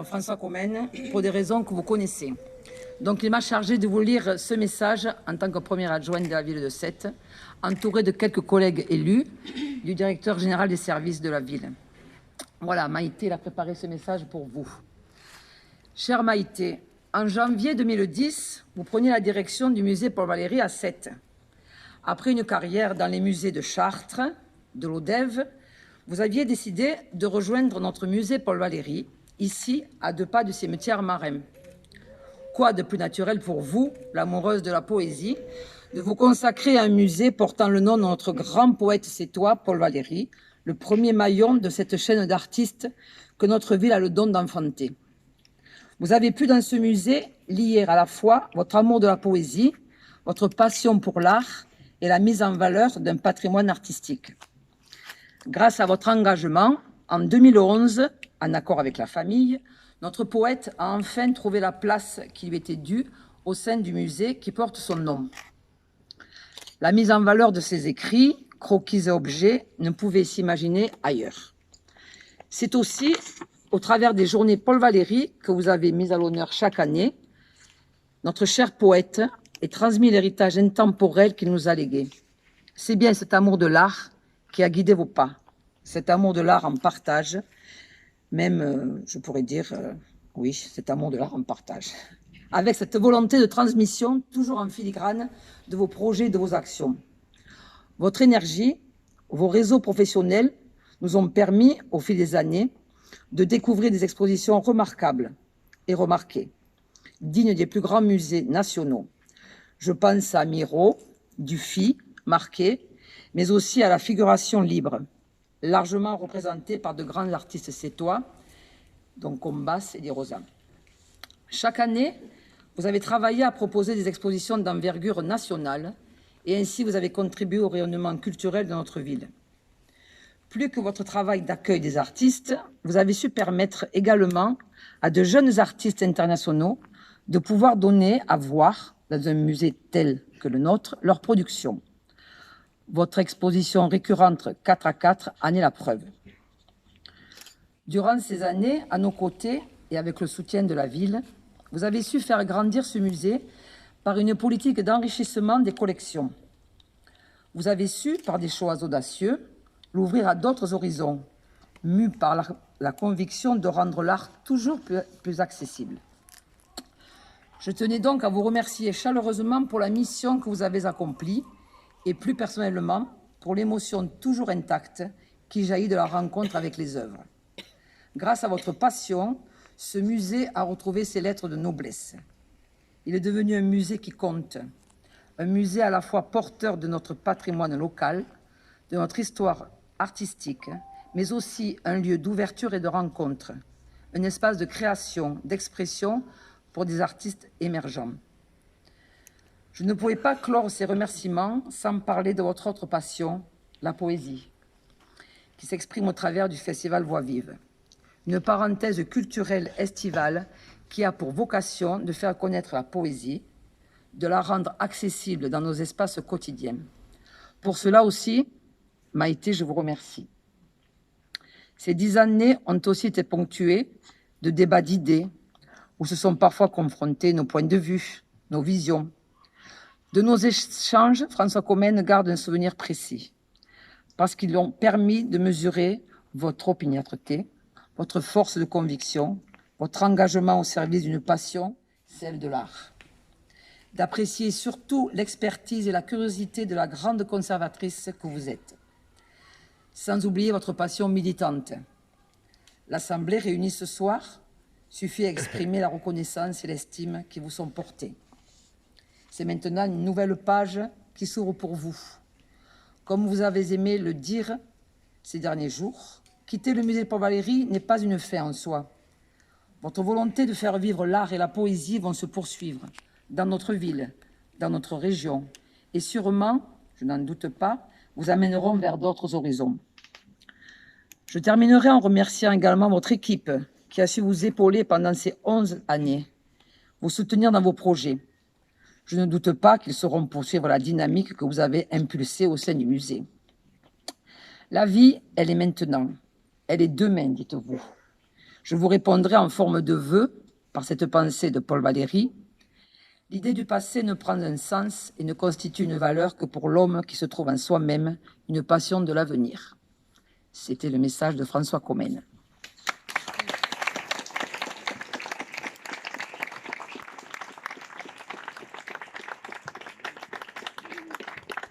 François Comène, pour des raisons que vous connaissez. Donc il m'a chargé de vous lire ce message en tant que première adjointe de la ville de Sète, entourée de quelques collègues élus, du directeur général des services de la ville. Voilà, Maïté a préparé ce message pour vous. Chère Maïté, en janvier 2010, vous preniez la direction du musée Paul Valéry à Sète. Après une carrière dans les musées de Chartres, de l'Odève, vous aviez décidé de rejoindre notre musée Paul Valéry, ici, à 2 pas du cimetière Marin. Quoi de plus naturel pour vous, l'amoureuse de la poésie, de vous consacrer à un musée portant le nom de notre grand poète sétois, Paul Valéry, le premier maillon de cette chaîne d'artistes que notre ville a le don d'enfanter. Vous avez pu, dans ce musée, lier à la fois votre amour de la poésie, votre passion pour l'art et la mise en valeur d'un patrimoine artistique. Grâce à votre engagement, en 2011, en accord avec la famille, notre poète a enfin trouvé la place qui lui était due au sein du musée qui porte son nom. La mise en valeur de ses écrits, croquis et objets, ne pouvait s'imaginer ailleurs. C'est aussi au travers des journées Paul Valéry que vous avez mis à l'honneur chaque année notre cher poète et transmis l'héritage intemporel qu'il nous a légué. C'est bien cet amour de l'art qui a guidé vos pas, cet amour de l'art en partage, même, je pourrais dire, oui, cet amour de l'art en partage, avec cette volonté de transmission toujours en filigrane de vos projets et de vos actions. Votre énergie, vos réseaux professionnels nous ont permis, au fil des années, de découvrir des expositions remarquables et remarquées, dignes des plus grands musées nationaux. Je pense à Miro, Dufy, Marquet, mais aussi à la figuration libre, largement représentée par de grands artistes sétois, dont Combas et Di Rosa. Chaque année, vous avez travaillé à proposer des expositions d'envergure nationale et ainsi vous avez contribué au rayonnement culturel de notre ville. Plus que votre travail d'accueil des artistes, vous avez su permettre également à de jeunes artistes internationaux de pouvoir donner à voir, dans un musée tel que le nôtre, leur production. Votre exposition récurrente 4 à 4 en est la preuve. Durant ces années, à nos côtés et avec le soutien de la ville, vous avez su faire grandir ce musée par une politique d'enrichissement des collections. Vous avez su, par des choix audacieux, l'ouvrir à d'autres horizons, mus par la conviction de rendre l'art toujours plus accessible. Je tenais donc à vous remercier chaleureusement pour la mission que vous avez accomplie et plus personnellement pour l'émotion toujours intacte qui jaillit de la rencontre avec les œuvres. Grâce à votre passion, ce musée a retrouvé ses lettres de noblesse. Il est devenu un musée qui compte, un musée à la fois porteur de notre patrimoine local, de notre histoire artistique, mais aussi un lieu d'ouverture et de rencontre, un espace de création, d'expression pour des artistes émergents. Je ne pouvais pas clore ces remerciements sans parler de votre autre passion, la poésie, qui s'exprime au travers du festival Voix vive. Une parenthèse culturelle estivale qui a pour vocation de faire connaître la poésie, de la rendre accessible dans nos espaces quotidiens. Pour cela aussi, Maïté, je vous remercie. Ces 10 années ont aussi été ponctuées de débats d'idées, où se sont parfois confrontés nos points de vue, nos visions. De nos échanges, François Comène garde un souvenir précis, parce qu'ils lui ont permis de mesurer votre opiniâtreté, votre force de conviction, votre engagement au service d'une passion, celle de l'art. D'apprécier surtout l'expertise et la curiosité de la grande conservatrice que vous êtes. Sans oublier votre passion militante. L'Assemblée réunie ce soir suffit à exprimer la reconnaissance et l'estime qui vous sont portées. C'est maintenant une nouvelle page qui s'ouvre pour vous. Comme vous avez aimé le dire ces derniers jours, quitter le musée Paul Valéry n'est pas une fin en soi. Votre volonté de faire vivre l'art et la poésie vont se poursuivre dans notre ville, dans notre région, et sûrement, je n'en doute pas, vous amèneront vers d'autres horizons. Je terminerai en remerciant également votre équipe qui a su vous épauler pendant ces 11 années, vous soutenir dans vos projets. Je ne doute pas qu'ils sauront poursuivre la dynamique que vous avez impulsée au sein du musée. La vie, elle est maintenant. Elle est demain, dites-vous. Je vous répondrai en forme de vœu par cette pensée de Paul Valéry. L'idée du passé ne prend un sens et ne constitue une valeur que pour l'homme qui se trouve en soi-même une passion de l'avenir. C'était le message de François Comnène.